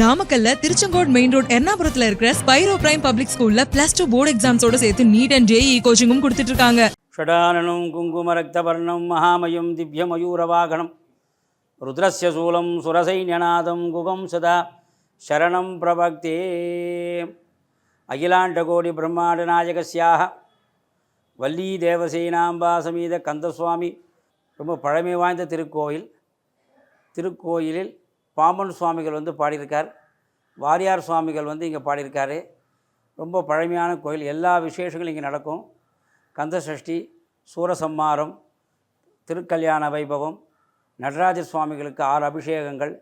நாமக்கல்ல Tiruchengode main road எர்ணாபுரத்துல இருக்கிற Spiro prime public ஸ்கூல்ல +2 போர்டு எக்ஸாம்ஸோட சேர்த்து நீட் அண்ட் ஜேஇ கோச்சிங்கும் கொடுத்துட்டு இருக்காங்க. ஷடானனம் குங்கும ரக்தவர்ணம் மகாமயம் திவ்யமயூரவாகனம் ருத்ரஸ்ய சூலம் சுரசைன்யநாதம் குகம் சதா சரணம் பிரபக்தே. அகிலாண்டகோடி பிரம்மாண்ட நாயகஸ்யாக வள்ளி தேவசேனாம்பா சமீத கந்தசுவாமி. ரொம்ப பழமை வாய்ந்த திருக்கோயிலில் பாம்பன் சுவாமிகள் பாடியிருக்கார். வாரியார் சுவாமிகள் இங்கே பாடியிருக்காரு. ரொம்ப பழமையான கோயில். எல்லா விசேஷங்களும் இங்கே நடக்கும். கந்த சஷ்டி, சூரசம்மாரம், திருக்கல்யாண வைபவம், நடராஜ சுவாமிகளுக்கு 6 அபிஷேகங்கள்,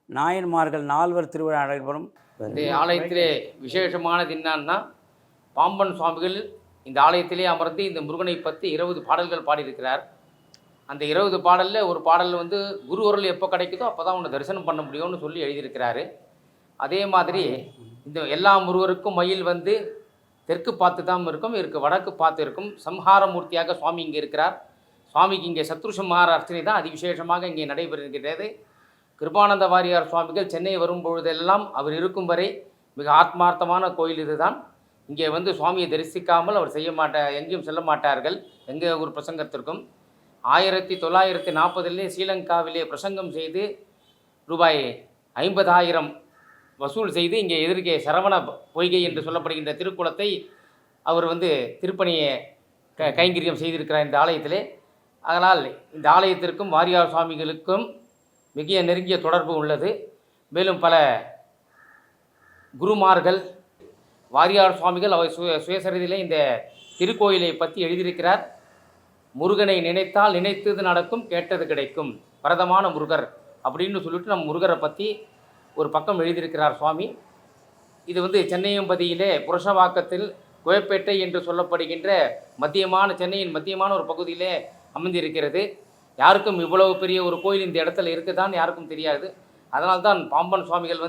நாயன்மார்கள் 4 திருவிழா நடைபெறும். இந்த ஆலயத்திலே விசேஷமானது என்னன்னா, பாம்பன் சுவாமிகள் இந்த ஆலயத்திலே அமர்ந்து இந்த முருகனை பற்றி 20 பாடல்கள் பாடியிருக்கிறார். அந்த 20 பாடலில் ஒரு பாடல் குரு அருள் எப்போ கிடைக்குதோ அப்போ தான் உன்னை தரிசனம் பண்ண முடியும்னு சொல்லி எழுதியிருக்கிறாரு. அதே மாதிரி இந்த எல்லா முருகருக்கும் மயில் தெற்கு பார்த்து தான் இருக்கும், இருக்கு வடக்கு பார்த்து இருக்கும். சம்ஹாரமூர்த்தியாக சுவாமி இங்கே இருக்கிறார். சுவாமிக்கு இங்கே சத்ரு சம்ஹார அர்ச்சனை தான் அதிவிசேஷமாக இங்கே நடைபெறுகிறது. கிருபானந்த வாரியார் சுவாமிகள் சென்னை வரும் பொழுதெல்லாம் அவர் இருக்கும் வரை மிக ஆத்மார்த்தமான கோயில் இதுதான். இங்கே சுவாமியை தரிசிக்காமல் அவர் எங்கேயும் செல்ல மாட்டார்கள், எங்கே ஒரு பிரசங்கத்திற்கும். 1940 ஸ்ரீலங்காவிலே பிரசங்கம் செய்து ரூபாய் 50,000 வசூல் செய்து இங்கே எதிர்க்கே சரவண பொய்கை என்று சொல்லப்படுகின்ற திருக்குளத்தை அவர் திருப்பணியை கைங்கரியம் செய்திருக்கிறார் இந்த ஆலயத்திலே. அதனால் இந்த ஆலயத்திற்கும் வாரியார் சுவாமிகளுக்கும் மிக நெருங்கிய தொடர்பு உள்ளது. மேலும் பல குருமார்கள் வாரியார் சுவாமிகள் அவர் சுயசரிதிலே இந்த திருக்கோயிலை பற்றி எழுதியிருக்கிறார். முருகனை நினைத்தால் நினைத்தது நடக்கும், கேட்டது கிடைக்கும், வரதமான முருகர் அப்படின்னு சொல்லிட்டு நம்ம முருகரை பற்றி ஒரு பக்கம் எழுதியிருக்கிறார் சுவாமி. இது சென்னையம்பதியிலே புருஷவாக்கத்தில் கோயப்பேட்டை என்று சொல்லப்படுகின்ற சென்னையின் மத்தியமான ஒரு பகுதியிலே அமைந்திருக்கிறது. யாருக்கும் இவ்வளவு பெரிய ஒரு கோயில் இந்த இடத்துல இருக்குதான் யாருக்கும் தெரியாது. அதனால்தான் பாம்பன் சுவாமிகள்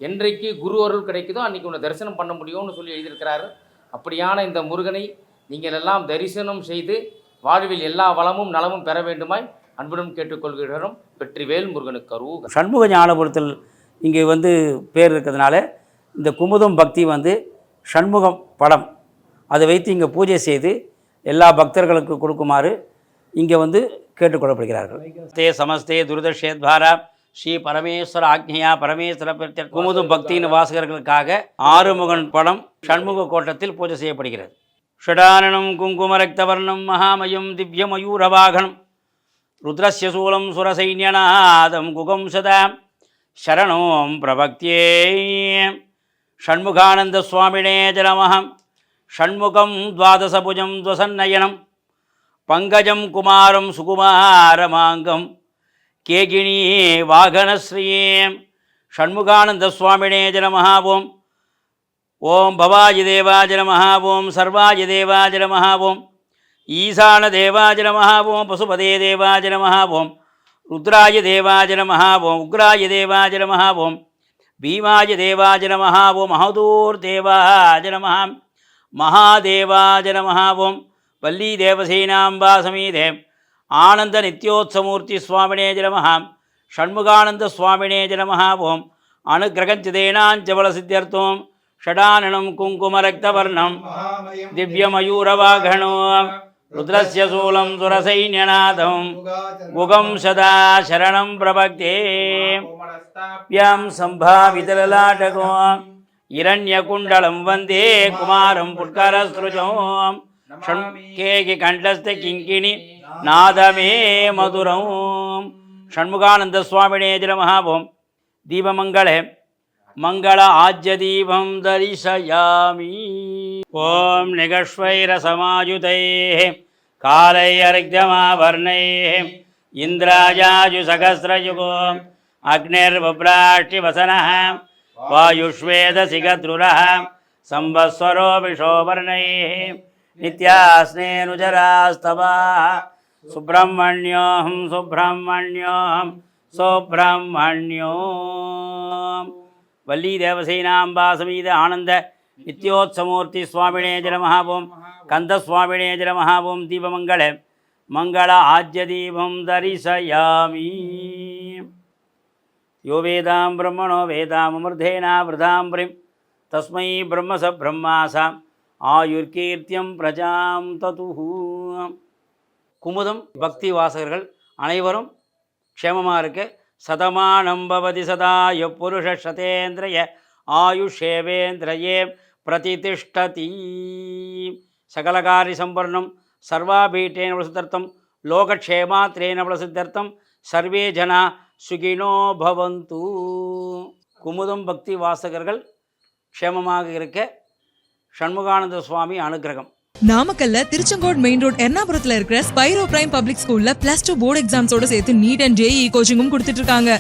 என்றைக்கு குரு அருள் கிடைக்குதோ அன்றைக்கி உன்னை தரிசனம் பண்ண முடியும்னு சொல்லி எழுதியிருக்கிறாரு. அப்படியான இந்த முருகனை நீங்கள் எல்லாம் தரிசனம் செய்து வாழ்வில் எல்லா வளமும் நலமும் பெற வேண்டுமாய் அன்புடன் கேட்டுக்கொள்கிறோம். வெற்றிவேல் முருகனுக்கு அருள். சண்முக ஞானபுரத்தில் இங்கே பேர் இருக்கிறதுனால இந்த குமுதம் பக்தி சண்முகம் படம் அதை வைத்து இங்கே பூஜை செய்து எல்லா பக்தர்களுக்கு கொடுக்குமாறு இங்கே கேட்டுக்கொள்ளப்படுகிறார்கள். தே சமஸ்தே துரதர்ஷேத்வாரா ஸ்ரீ பரமேஸ்வர ஆக்ஞையா பரமேஸ்வர குமுதம் பக்தியின் வாசகர்களுக்காக ஆறுமுகன் படம் சண்முக கோட்டத்தில் பூஜை செய்யப்படுகிறது. ஷடானனம் குங்கும ரக்தவர்ணம் மகாமயம் திவ்யமயூரவாகனம் ருத்ரஸ்ய சூலம் சுரசைன்யநாதம் குகம் சதா சரணோம் பிரபக்தியே. ஷண்முகானந்த சுவாமினே நமஹம். ஷண்முகம் துவாதசபுஜம் துவசன்னயனம் பங்கஜம் குமாரம் சுகுமாரமாங்கம் கேகிணி வாகனஸ்ரீம். ஷண்முகானந்த சுவாமினே நமஹ. ஓம் ஓம் பவாய தேவாய நமஹ. ஓம் சர்வாய தேவாய நமஹ. ஓம் ஈசான தேவாய நமஹ. ஓம் பசுபதே தேவாய நமஹ. ஓம் ருத்ராய தேவாய நமஹ. ஓம் உக்ராய தேவாய நமஹ. ஓம் பீமாய தேவாய நமஹ. ஓம் மகதூர் தேவாய நமஹ. மகாதேவாய நமஹ. ஓம் வள்ளி தேவசேனாம்பா சமீதே ஆனந்த நித்யோத்சமூர்த்தி சுவாமினே நமஹ. ஷண்முகானந்த சுவாமினே நமஹ. ஓம் அனுகிரகஞ்சிதேனாஞ்சபல சித்தியர்த்தோம் ஷடானனம் குங்கும ரக்தவர்ணம் திவ்யமயூரவாகணோ ருத்ரஸ்ய சூலம் சுரசைன்யநாதம் குகம் சதா சரணம் பிரபக்தே. வ்யாம் சம்பாவிதலலாடகோ இரண்யகுண்டலம் வந்தே குமாரம் புட்கரஸ்ருஜோம் கேகி கண்டஸ்த கிங்கிணி நாதமே மதுரம். ஷண்முகானந்த சுவாமினே நமஹ. ஓம் தீபமங்களே மங்கள ஆஜ்ய தீபம் தரிசயாமி. ஓம் நிகஷ்வைரசமாயுதை காலை அர்க்யமாவர்ணை இந்திராஜாஜு சகஸ்ரயுகோ அக்னிர்வப்ராஷ்டி வசனः வாயுஷ்வேதசிகத்ருரः சம்பஸ்வரோ விஷோவர்ணை நித்யாஸ்னேனுஜராஸ்தவா சுப்ரமண்யோம் சுப்ரமண்யோம் சுப்ரமண்யோம். வள்ளி தேவசேனாம்பா சமீத ஆனந்த நித்யோத்சமூர்த்தி சுவாமினே நமஹ. ஓம் கந்தசுவாமினே நமஹ. ஓம் தீபமங்களே மங்கள ஆஜ்ய தீபம் தரிசயாமி. யோ வேதாம் பிரம்மணோ வேதாம் அமிர்தேனா விரதாம் பிரிம் தஸ்மை பிரம்ம ச பிரம்மாசாம் ஆயுர்கீர்த்தியம் பிரஜாம் ததுஹு. குமுதம் பக்தி வாசகர்கள் அனைவரும் க்ஷேமமாக இருக்க சதமானம் பவதி சதாய புருஷ சதேந்திரிய ஆயுஷேவேந்திரயே பிரதிதிஷ்டதி. சகலகாரி சம்பர்ணம் சர்வாபீட்டேன பிரசித்தர்த்தம் லோகக்ஷேமாத்ரேன பிரசித்தர்த்தம் சர்வே ஜனா சுகினோ பவந்து. குமுதம் பக்தி வாசகர்கள் க்ஷேமமாக இருக்க ஷண்முகானந்த சுவாமி அனுக்கிரகம். நாமக்கல்ல திருச்செங்கோடு மெயின் ரோட் எர்ணாபுரத்துல இருக்கிற ஸ்பைரோ பிரைம் பப்ளிக் ஸ்கூல்ல +2 போர்டு எக்ஸாம்ஸோட சேர்த்து நீட் அண்ட் JEE கோச்சிங்கும் கொடுத்துட்டு இருக்காங்க.